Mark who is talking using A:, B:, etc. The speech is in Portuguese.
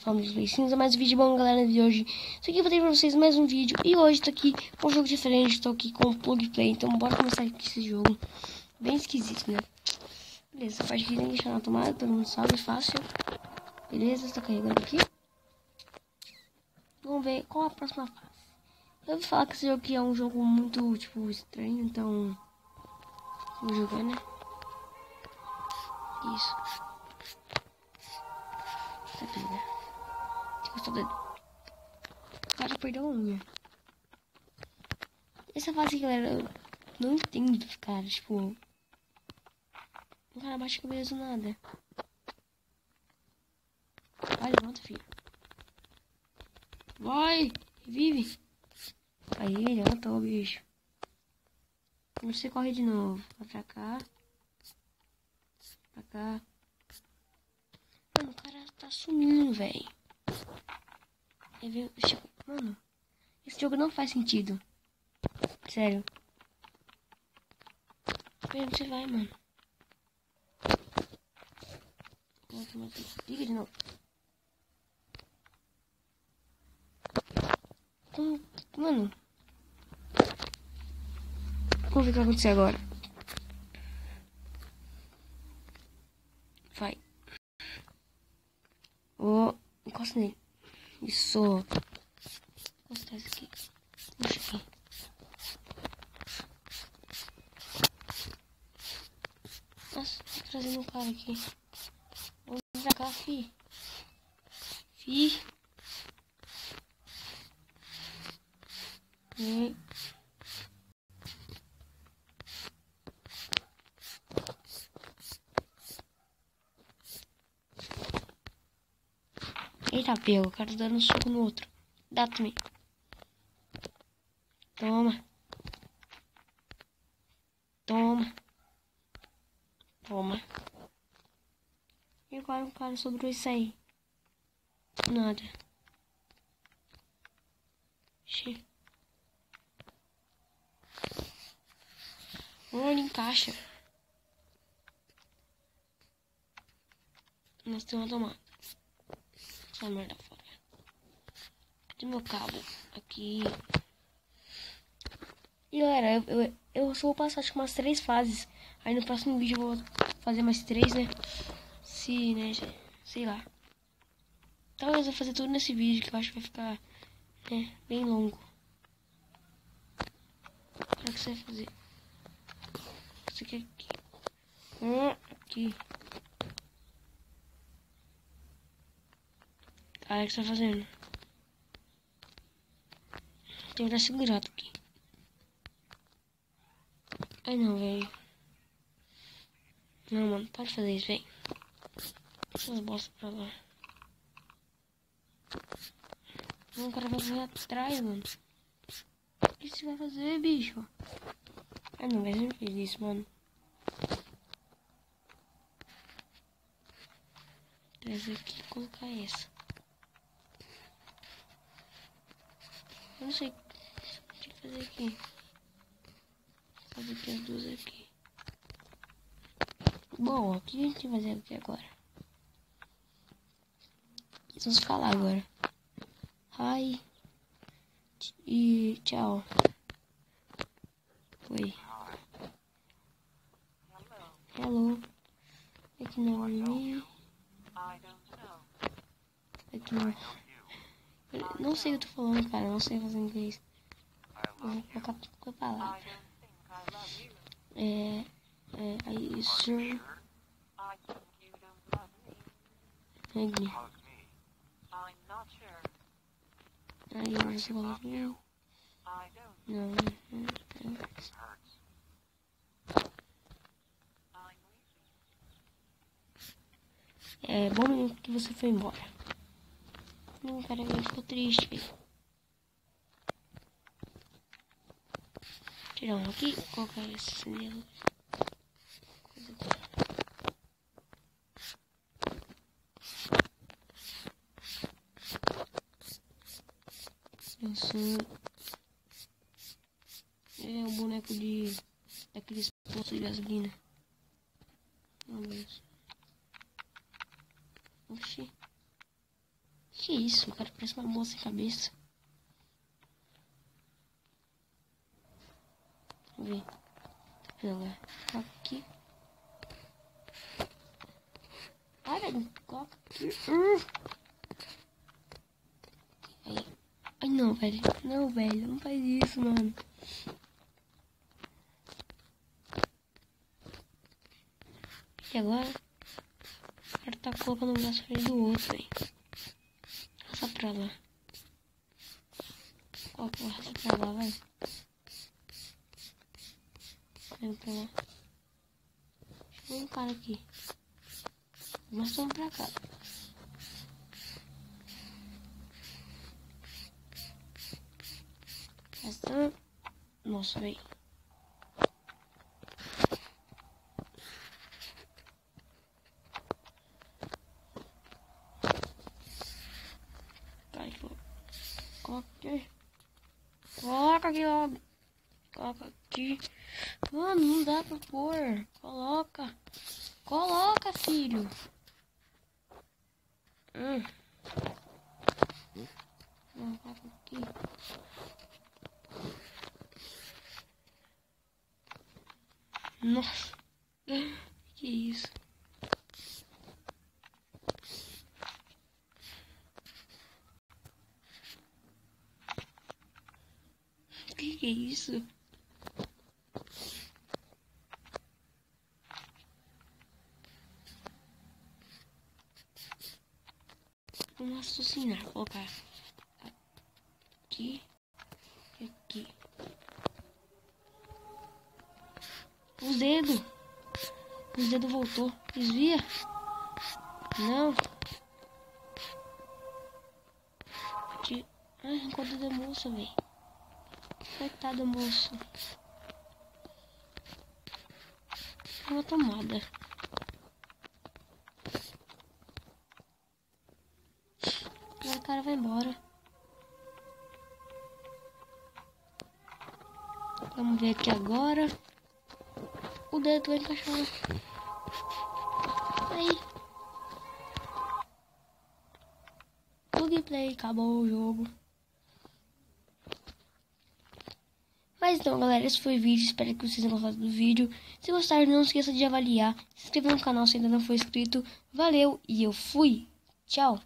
A: falando dos beicinhos, é mais um vídeo bom, galera, de hoje. Isso aqui eu vou ter pra vocês mais um vídeo. E hoje tô aqui com um jogo diferente, tô aqui com o Plug Play. Então bora começar aqui esse jogo. Bem esquisito, né? Beleza, essa parte aqui tem que deixar na tomada, todo mundo sabe, fácil. Beleza, tá carregando aqui. Vamos ver qual a próxima fase. Eu vou falar que esse jogo aqui é um jogo muito, tipo, estranho, então... vamos jogar, né? Isso. Tá tudo, né? Tipo, o dedo. O cara perdeu a unha. Essa fase aqui, galera, eu não entendo, cara. Tipo, o cara bate a cabeça do nada. Vai, levanta, filho. Vai, vive. Aí, levantou, bicho. Você corre de novo. Vai pra cá. Pra cá. Mano, o cara tá sumindo, velho. Tipo, mano, esse jogo não faz sentido. Sério. Onde você vai, mano? Liga de novo. Mano. Vamos ver o que vai acontecer agora. Vai. Encosta nele. Isso. Encostar isso aqui. Puxa aqui. Nossa, tô trazendo um cara aqui. Vamos pra cá, fi. Eita, pego. O cara tá dando um soco no outro. Dá também. Toma. Toma. Toma. E agora o cara sobrou isso aí. Nada. Xê. Olha, encaixa. Nós temos uma tomada. Essa merda fora. Cadê meu cabo? Aqui. E galera, eu só vou passar acho que umas 3 fases. Aí no próximo vídeo eu vou fazer mais 3, né? Se, né, sei lá. Talvez eu vou fazer tudo nesse vídeo, que eu acho que vai ficar, né, bem longo. O que você vai fazer? Isso aqui. Aqui. Cara, o que você tá fazendo? Tem que dar segurado aqui. Ai não, velho. Não, mano, pode fazer isso, vem. Essas bostas pra lá. Não, o cara vai correr atrás, mano. O que você vai fazer, bicho? Ah não, mas eu não fiz isso, mano. Trazer aqui e colocar essa. Eu não sei o que fazer aqui. Fazer aqui as duas aqui. Bom, o que a gente vai fazer aqui agora? Vamos falar agora. Hi. E tchau. Oi. Hello. Aqui não é me. Aqui não. Eu não sei o que eu tô falando, cara. Eu não sei fazer inglês. Vou colocar a palavra. Aí, sir. Hug me. Aí você fala assim. Não. É bom que você foi embora. Não, cara, ele ficou triste, filho. Tirar um aqui, colocar esse nele. Assim. É um boneco daqueles postos de gasolina. Meu Deus. Oxi. Que isso, o cara parece uma moça sem cabeça. Vamos ver. Jogar aqui. Ai, velho, coloca aqui. Aí. Ai, não, velho. Não, velho, não faz isso, mano. E agora? O cara tá colocando um braço frente do outro, velho. Passa pra lá. Coloca o braço pra lá, vai. Vem pra lá. Deixa eu ver um cara aqui. Nós estamos pra cá. Essa... Nossa, velho. Coloca aqui. Coloca aqui logo. Coloca aqui. Mano, não dá pra pôr. Coloca. Coloca, filho. Coloca aqui. Nossa. Que isso? Que é isso? Vamos raciocinar. Colocar aqui e aqui. Os dedos. Os dedos voltou. Desvia. Não. Aqui. Ai, arrancou o dedo da moça, velho. Coitado, moço. Uma tomada. Agora o cara vai embora. Vamos ver aqui agora. O dedo vai encaixar. Aí. Plug play, acabou o jogo. Mas então, galera, esse foi o vídeo. Espero que vocês tenham gostado do vídeo. Se gostaram, não esqueça de avaliar. Se inscrever no canal se ainda não for inscrito. Valeu e eu fui. Tchau.